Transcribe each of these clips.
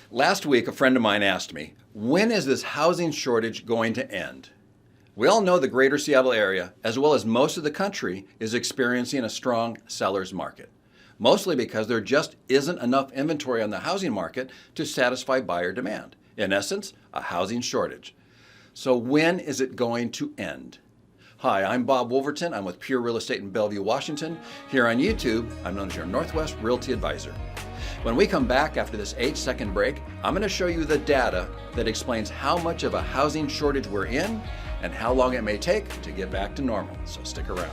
Last week, a friend of mine asked me, when is this housing shortage going to end? We all know the greater Seattle area, as well as most of the country, is experiencing a strong seller's market, mostly because there just isn't enough inventory on the housing market to satisfy buyer demand. In essence, a housing shortage. So when is it going to end? Hi, I'm Bob Woolverton. I'm with Pure Real Estate in Bellevue, Washington. Here on YouTube, I'm known as your Northwest Realty Advisor. When we come back after this 8-second break, I'm going to show you the data that explains how much of a housing shortage we're in and how long it may take to get back to normal. So stick around.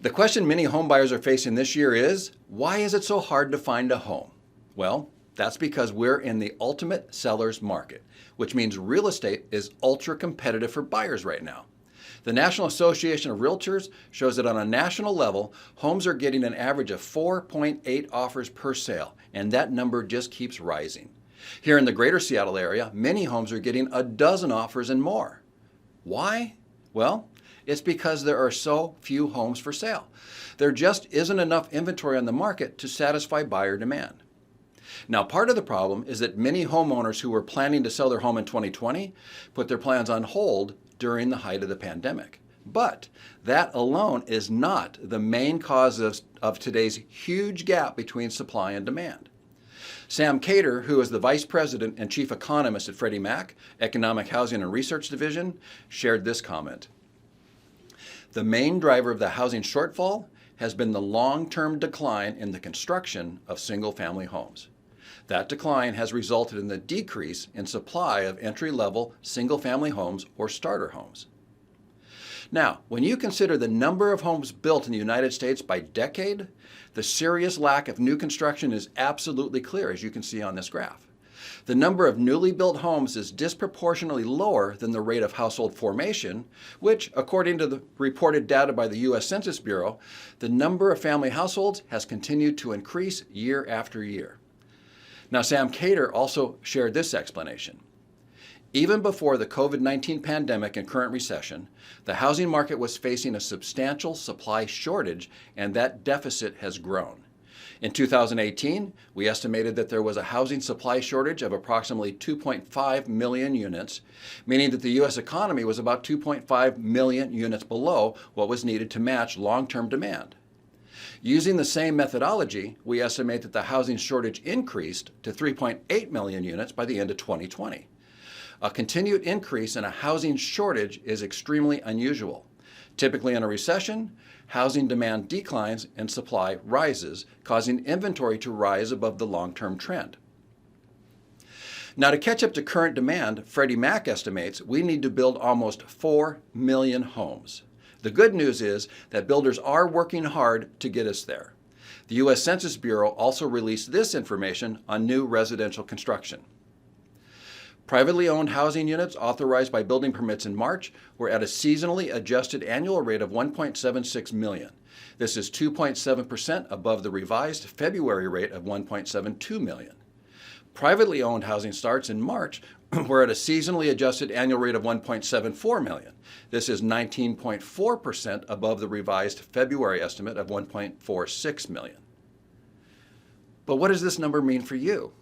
The question many home buyers are facing this year is, why is it so hard to find a home? Well, that's because we're in the ultimate seller's market, which means real estate is ultra competitive for buyers right now. The National Association of Realtors shows that on a national level, homes are getting an average of 4.8 offers per sale, and that number just keeps rising. Here in the greater Seattle area, many homes are getting a dozen offers and more. Why? Well, it's because there are so few homes for sale. There just isn't enough inventory on the market to satisfy buyer demand. Now, part of the problem is that many homeowners who were planning to sell their home in 2020 put their plans on hold during the height of the pandemic. But that alone is not the main cause of today's huge gap between supply and demand. Sam Cater, who is the Vice President and Chief Economist at Freddie Mac, Economic Housing and Research Division, shared this comment. The main driver of the housing shortfall has been the long-term decline in the construction of single-family homes. That decline has resulted in the decrease in supply of entry-level single-family homes or starter homes. Now, when you consider the number of homes built in the United States by decade, the serious lack of new construction is absolutely clear, as you can see on this graph. The number of newly built homes is disproportionately lower than the rate of household formation, which, according to the reported data by the U.S. Census Bureau, the number of family households has continued to increase year after year. Now, Sam Cater also shared this explanation. Even before the COVID-19 pandemic and current recession, the housing market was facing a substantial supply shortage, and that deficit has grown. In 2018, we estimated that there was a housing supply shortage of approximately 2.5 million units, meaning that the U.S. economy was about 2.5 million units below what was needed to match long-term demand. Using the same methodology, we estimate that the housing shortage increased to 3.8 million units by the end of 2020. A continued increase in a housing shortage is extremely unusual. Typically in a recession, housing demand declines and supply rises, causing inventory to rise above the long-term trend. Now, to catch up to current demand, Freddie Mac estimates we need to build almost 4 million homes. The good news is that builders are working hard to get us there. The U.S. Census Bureau also released this information on new residential construction. Privately owned housing units authorized by building permits in March were at a seasonally adjusted annual rate of 1.76 million. This is 2.7% above the revised February rate of 1.72 million. Privately owned housing starts in March were at a seasonally adjusted annual rate of 1.74 million. This is 19.4% above the revised February estimate of 1.46 million. But what does this number mean for you?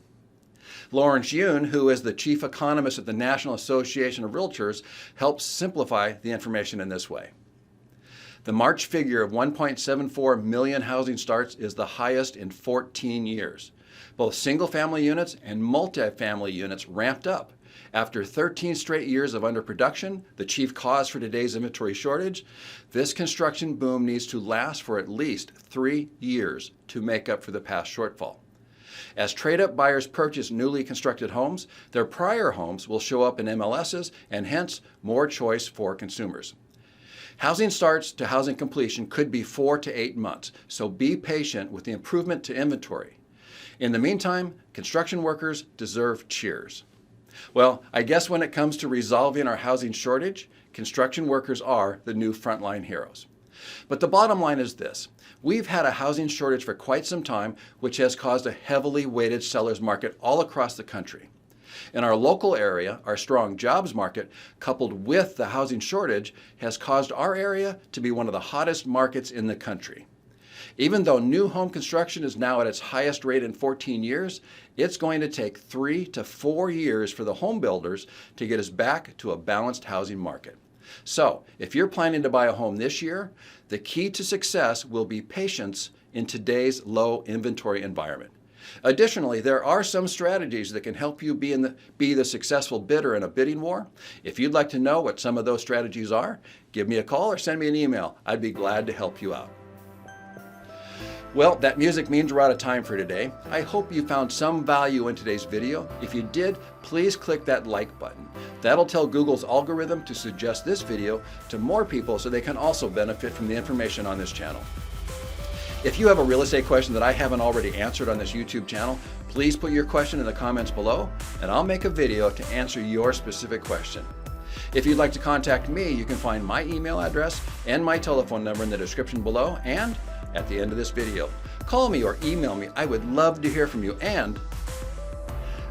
Lawrence Yun, who is the chief economist at the National Association of Realtors, helps simplify the information in this way. The March figure of 1.74 million housing starts is the highest in 14 years. Both single-family units and multifamily units ramped up. After 13 straight years of underproduction, the chief cause for today's inventory shortage, this construction boom needs to last for at least 3 years to make up for the past shortfall. As trade-up buyers purchase newly constructed homes, their prior homes will show up in MLSs and hence more choice for consumers. Housing starts to housing completion could be 4 to 8 months, so be patient with the improvement to inventory. In the meantime, construction workers deserve cheers. Well, I guess when it comes to resolving our housing shortage, construction workers are the new frontline heroes. But the bottom line is this. We've had a housing shortage for quite some time, which has caused a heavily weighted seller's market all across the country. In our local area, our strong jobs market, coupled with the housing shortage, has caused our area to be one of the hottest markets in the country. Even though new home construction is now at its highest rate in 14 years, it's going to take 3 to 4 years for the home builders to get us back to a balanced housing market. So, if you're planning to buy a home this year, the key to success will be patience in today's low inventory environment. Additionally, there are some strategies that can help you be the successful bidder in a bidding war. If you'd like to know what some of those strategies are, give me a call or send me an email. I'd be glad to help you out. Well, that music means we're out of time for today. I hope you found some value in today's video. If you did, please click that like button. That'll tell Google's algorithm to suggest this video to more people so they can also benefit from the information on this channel. If you have a real estate question that I haven't already answered on this YouTube channel, please put your question in the comments below and I'll make a video to answer your specific question. If you'd like to contact me, you can find my email address and my telephone number in the description below and at the end of this video. Call me or email me. I would love to hear from you and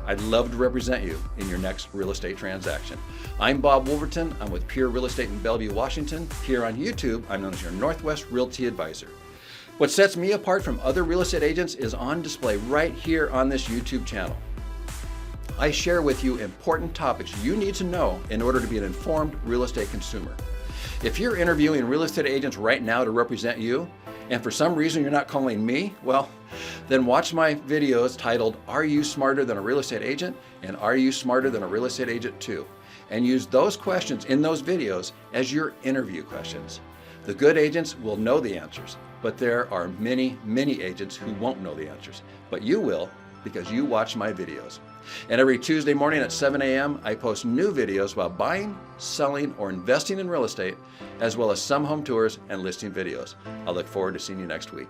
I'd love to represent you in your next real estate transaction. I'm Bob Woolverton. I'm with Pure Real Estate in Bellevue, Washington. Here on YouTube, I'm known as your Northwest Realty Advisor. What sets me apart from other real estate agents is on display right here on this YouTube channel. I share with you important topics you need to know in order to be an informed real estate consumer. If you're interviewing real estate agents right now to represent you, and for some reason you're not calling me, well, then watch my videos titled, Are You Smarter Than a Real Estate Agent? And Are You Smarter Than a Real Estate Agent Too? And use those questions in those videos as your interview questions. The good agents will know the answers, but there are many, many agents who won't know the answers. But you will, because you watch my videos. And every Tuesday morning at 7 a.m., I post new videos about buying, selling, or investing in real estate, as well as some home tours and listing videos. I look forward to seeing you next week.